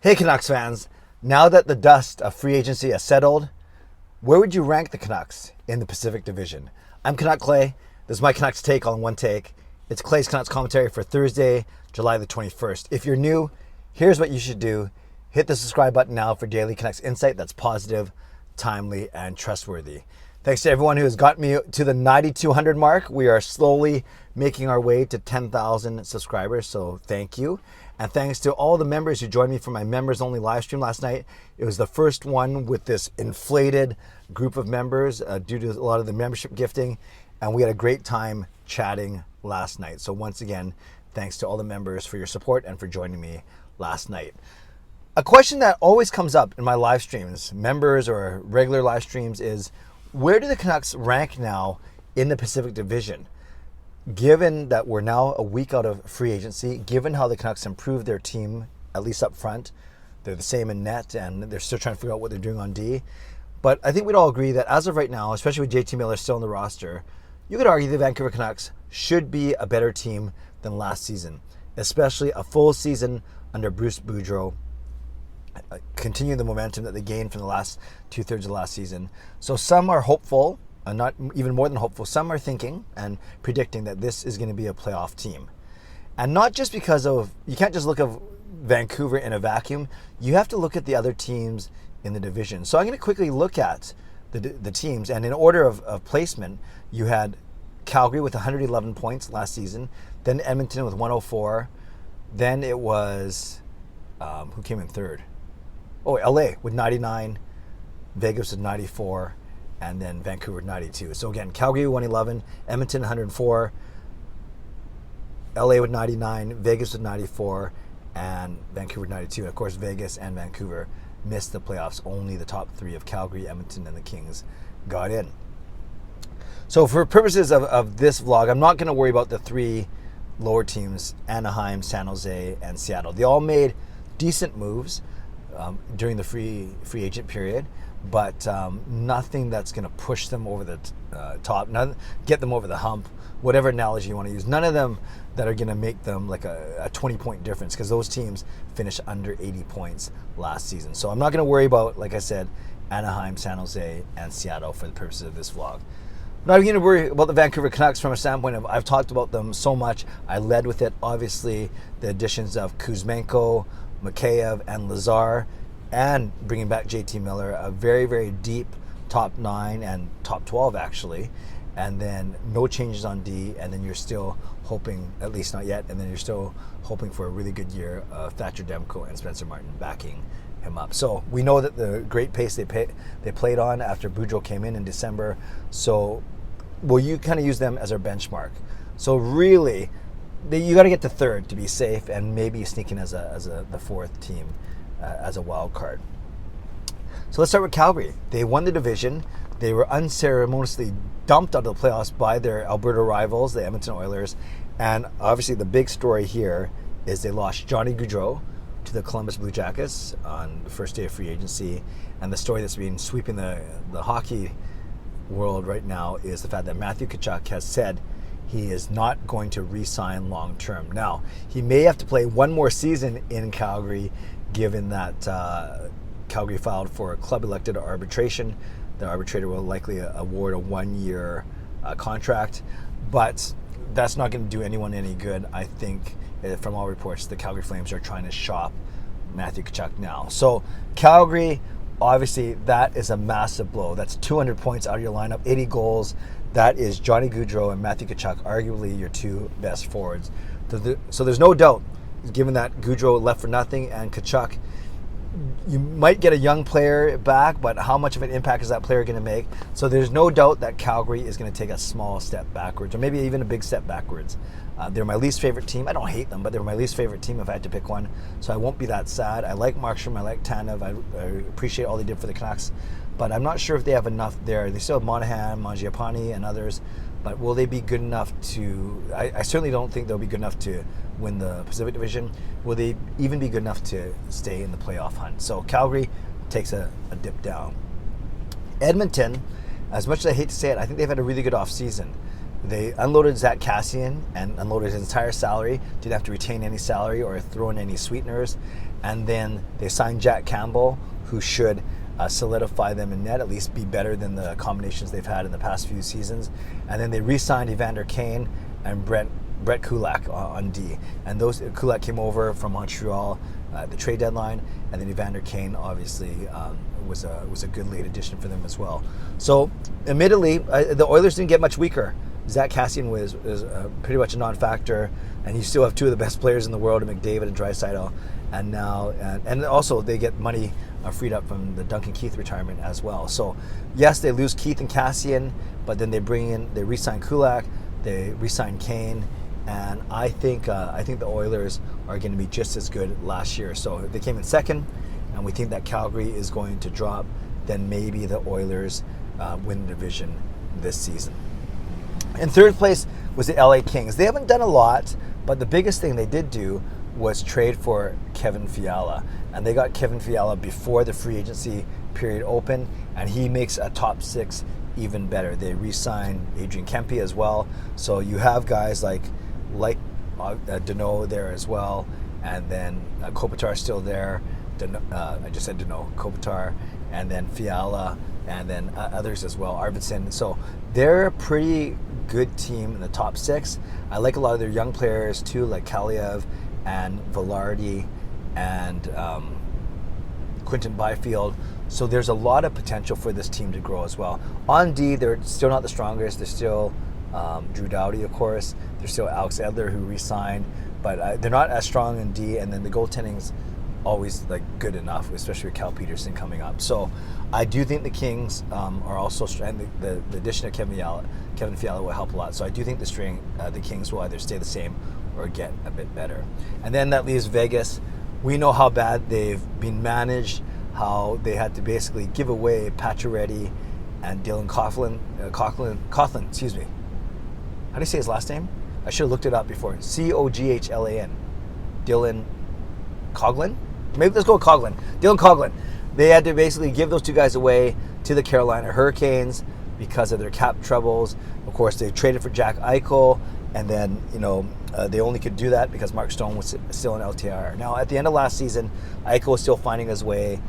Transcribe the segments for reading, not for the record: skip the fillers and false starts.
Hey Canucks fans, now that the dust of free agency has settled, where would you rank the Canucks in the Pacific Division? I'm Canuck Clay. This is my Canucks take on one take. It's Clay's Canucks commentary for Thursday, July the 21st. If you're new, here's what you should do. Hit the subscribe button now for daily Canucks insight that's positive, timely, and trustworthy. Thanks to everyone who has got me to the 9,200 mark. We are slowly making our way to 10,000 subscribers, so thank you. And thanks to all the members who joined me for my members-only live stream last night. It was the first one with this inflated group of members due to a lot of the membership gifting, and we had a great time chatting last night. So once again, thanks to all the members for your support and for joining me last night. A question that always comes up in my live streams, members or regular live streams, is where do the Canucks rank now in the Pacific Division? Given that we're now a week out of free agency, given how the Canucks improved their team, at least up front, they're the same in net and they're still trying to figure out what they're doing on D. But I think we'd all agree that as of right now, especially with JT Miller still on the roster, you could argue the Vancouver Canucks should be a better team than last season, especially a full season under Bruce Boudreau, continue the momentum that they gained from the last two-thirds of last season. So some are hopeful, and not even more than hopeful, some are thinking and predicting that this is going to be a playoff team. And not just because of, you can't just look at Vancouver in a vacuum, you have to look at the other teams in the division. So I'm going to quickly look at the teams, and in order of placement, you had Calgary with 111 points last season, then Edmonton with 104, then it was, who came in third? Oh, LA with 99, Vegas with 94, and then Vancouver with 92. So again, Calgary 111, Edmonton 104, LA with 99, Vegas with 94, and Vancouver with 92. And of course, Vegas and Vancouver missed the playoffs. Only the top three of Calgary, Edmonton, and the Kings got in. So for purposes of this vlog, I'm not going to worry about the three lower teams, Anaheim, San Jose, and Seattle. They all made decent moves during the free agent period, but nothing that's going to push them over the top, get them over the hump, whatever analogy you want to use. None of them that are going to make them like a 20-point difference, because those teams finished under 80 points last season. So I'm not going to worry about, like I said, Anaheim, San Jose, and Seattle for the purposes of this vlog. I'm not going to worry about the Vancouver Canucks from a standpoint of, I've talked about them so much. I led with it. Obviously, the additions of Kuzmenko, Mikheyev, and Lazar, and bringing back JT Miller, a very, very deep top 9 and top 12 actually, and then no changes on D, and then you're still hoping, at least not yet, and then you're still hoping for a really good year of Thatcher Demko and Spencer Martin backing him up. So we know that the great pace they played on after Boudreau came in December, so well, you kind of use them as our benchmark. So really, you got to get to third to be safe, and maybe sneak in as the fourth team as a wild card. So let's start with Calgary. They won the division. They were unceremoniously dumped out of the playoffs by their Alberta rivals, the Edmonton Oilers. And obviously the big story here is they lost Johnny Gaudreau to the Columbus Blue Jackets on the first day of free agency. And the story that's been sweeping the hockey world right now is the fact that Matthew Tkachuk has said he is not going to re-sign long-term. Now, he may have to play one more season in Calgary, given that Calgary filed for a club-elected arbitration. The arbitrator will likely award a one-year contract, but that's not going to do anyone any good. I think, from all reports, the Calgary Flames are trying to shop Matthew Tkachuk now. So Calgary, obviously, that is a massive blow. That's 200 points out of your lineup, 80 goals. That is Johnny Gaudreau and Matthew Tkachuk, arguably your two best forwards. So there's no doubt, given that Gaudreau left for nothing and Tkachuk, you might get a young player back, but how much of an impact is that player going to make? So there's no doubt that Calgary is going to take a small step backwards, or maybe even a big step backwards. They're my least favorite team. I don't hate them, but they're my least favorite team if I had to pick one. So I won't be that sad. I like Markstrom, I like Tanev. I appreciate all they did for the Canucks, but I'm not sure if they have enough there. They still have Monahan, Mangiapane, and others, but will they be good enough to... I certainly don't think they'll be good enough to win the Pacific Division. Will they even be good enough to stay in the playoff hunt? So Calgary takes a dip down. Edmonton, as much as I hate to say it, I think they've had a really good offseason. They unloaded Zach Kassian and unloaded his entire salary. Didn't have to retain any salary or throw in any sweeteners. And then they signed Jack Campbell, who should solidify them in net, at least be better than the combinations they've had in the past few seasons. And then they re-signed Evander Kane and Brett Kulak on D. And Kulak came over from Montreal at the trade deadline, and then Evander Kane obviously was a good late addition for them as well. So admittedly, the Oilers didn't get much weaker. Zach Kassian was pretty much a non-factor, and you still have two of the best players in the world, McDavid and Draisaitl, and now and also they get money freed up from the Duncan Keith retirement as well. So yes, they lose Keith and Kassian, but then they re-sign Kulak, they re-sign Kane, and I think the Oilers are going to be just as good last year. So if they came in second, and we think that Calgary is going to drop, then maybe the Oilers win the division this season. In third place was the LA Kings. They haven't done a lot, but the biggest thing they did do was trade for Kevin Fiala. And they got Kevin Fiala before the free agency period opened, and he makes a top six even better. They re-signed Adrian Kempe as well. So you have guys like Deneau there as well, and then Kopitar still there. I just said Deneau, Kopitar, and then Fiala, and then others as well, Arvidsson. So they're a pretty good team in the top six. I like a lot of their young players too, like Kaliev and Velarde and Quinton Byfield. So there's a lot of potential for this team to grow as well. On D, they're still not the strongest. They're still Drew Doughty, of course. There's still Alex Edler, who re-signed, but they're not as strong in D. And then the goaltending's always like good enough, especially with Cal Peterson coming up. So I do think the Kings are also strong. The addition of Kevin Fiala will help a lot. So I do think the Kings will either stay the same or get a bit better. And then that leaves Vegas. We know how bad they've been managed, how they had to basically give away Pacioretty and Dylan Coghlan, excuse me. How do you say his last name? I should have looked it up before. Coghlan. Dylan Coghlan? Maybe let's go with Coghlan. Dylan Coghlan. They had to basically give those two guys away to the Carolina Hurricanes because of their cap troubles. Of course, they traded for Jack Eichel, and then, they only could do that because Mark Stone was still in LTIR. Now, at the end of last season, Eichel was still finding his way,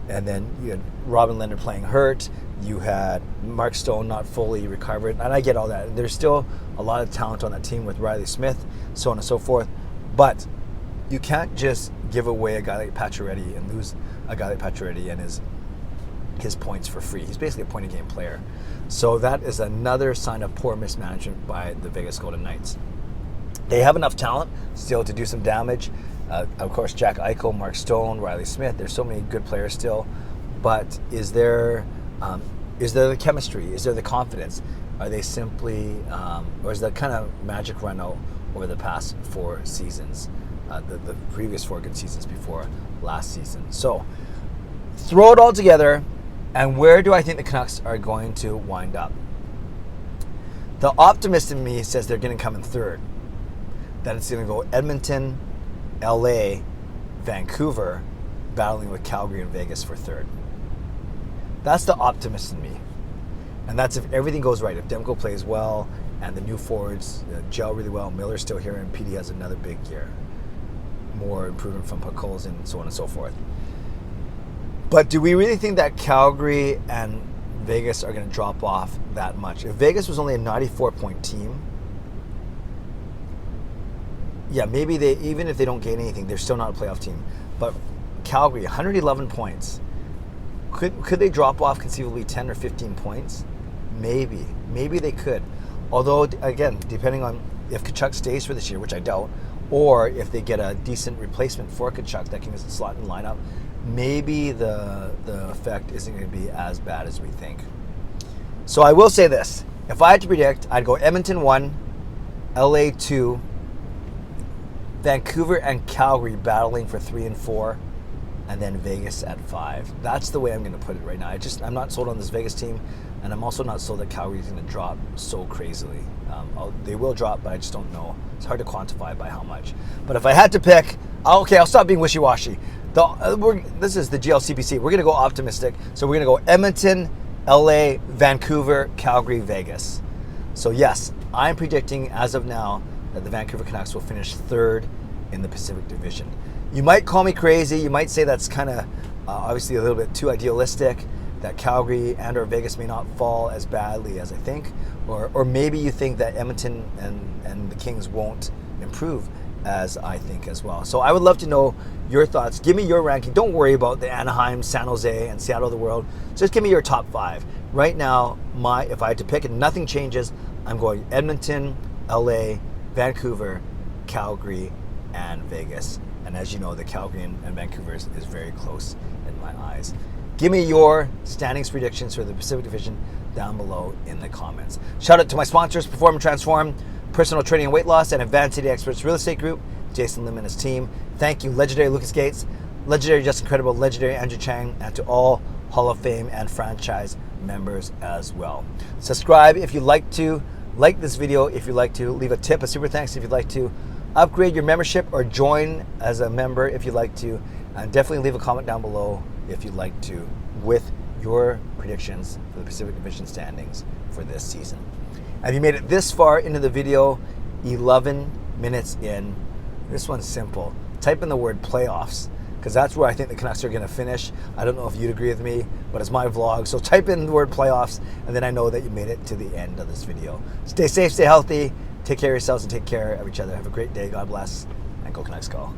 and then you had Bovenlander playing hurt. You had Mark Stone not fully recovered, and I get all that. There's still a lot of talent on that team with Riley Smith, so on and so forth. But you can't just give away a guy like Pacioretty and lose a guy like Pacioretty and his points for free. He's basically a point-a-game player. So that is another sign of poor mismanagement by the Vegas Golden Knights. They have enough talent still to do some damage. Of course, Jack Eichel, Mark Stone, Riley Smith. There's so many good players still. But is there the chemistry? Is there the confidence? Are they simply, or is that kind of magic run out over the past 4 seasons? The previous 4 good seasons before last season. So throw it all together, and where do I think the Canucks are going to wind up? The optimist in me says they're going to come in third. That it's going to go Edmonton, LA, Vancouver, battling with Calgary and Vegas for third. That's the optimist in me. And that's if everything goes right. If Demko plays well and the new forwards gel really well, Miller's still here, and PD has another big year. More improvement from Puckholz and so on and so forth. But do we really think that Calgary and Vegas are going to drop off that much? If Vegas was only a 94-point team, yeah, maybe even if they don't gain anything, they're still not a playoff team. But Calgary, 111 points. Could they drop off conceivably 10 or 15 points? Maybe they could. Although, again, depending on if Tkachuk stays for this year, which I doubt, or if they get a decent replacement for Tkachuk that can slot in the lineup, maybe the effect isn't going to be as bad as we think. So I will say this. If I had to predict, I'd go Edmonton 1, LA 2, Vancouver and Calgary battling for 3 and 4, and then Vegas at 5. That's the way I'm going to put it right now. I'm not sold on this Vegas team, and I'm also not sold that Calgary is going to drop so crazily. They will drop, but I just don't know. It's hard to quantify by how much. But if I had to pick, I'll stop being wishy-washy. This is the GLCPC. We're going to go optimistic. So we're going to go Edmonton, LA, Vancouver, Calgary, Vegas. So yes, I'm predicting as of now that the Vancouver Canucks will finish third in the Pacific Division. You might call me crazy. You might say that's kind of obviously a little bit too idealistic, that Calgary and or Vegas may not fall as badly as I think, or maybe you think that Edmonton and the Kings won't improve as I think as well. So I would love to know your thoughts. Give me your ranking. Don't worry about the Anaheim, San Jose, and Seattle of the world. Just give me your top 5. Right now, if I had to pick and nothing changes, I'm going Edmonton, LA, Vancouver, Calgary, and Vegas. And as you know, the Calgary and Vancouver is very close in my eyes. Give me your standings predictions for the Pacific Division down below in the comments. Shout out to my sponsors, Perform and Transform, Personal Training and Weight Loss, and Advanced City Experts Real Estate Group, Jason Lim and his team. Thank you, legendary Lucas Gates, legendary Just Incredible, legendary Andrew Chang, and to all Hall of Fame and franchise members as well. Subscribe if you'd like to, like this video if you'd like to, leave a tip, a super thanks if you'd like to, upgrade your membership or join as a member if you'd like to, and definitely leave a comment down below if you'd like to with your predictions for the Pacific Division standings for this season. Have you made it this far into the video, 11 minutes in? This one's simple. Type in the word playoffs, because that's where I think the Canucks are going to finish. I don't know if you'd agree with me, but it's my vlog. So type in the word playoffs, and then I know that you made it to the end of this video. Stay safe, stay healthy, take care of yourselves, and take care of each other. Have a great day. God bless, and go Canucks go.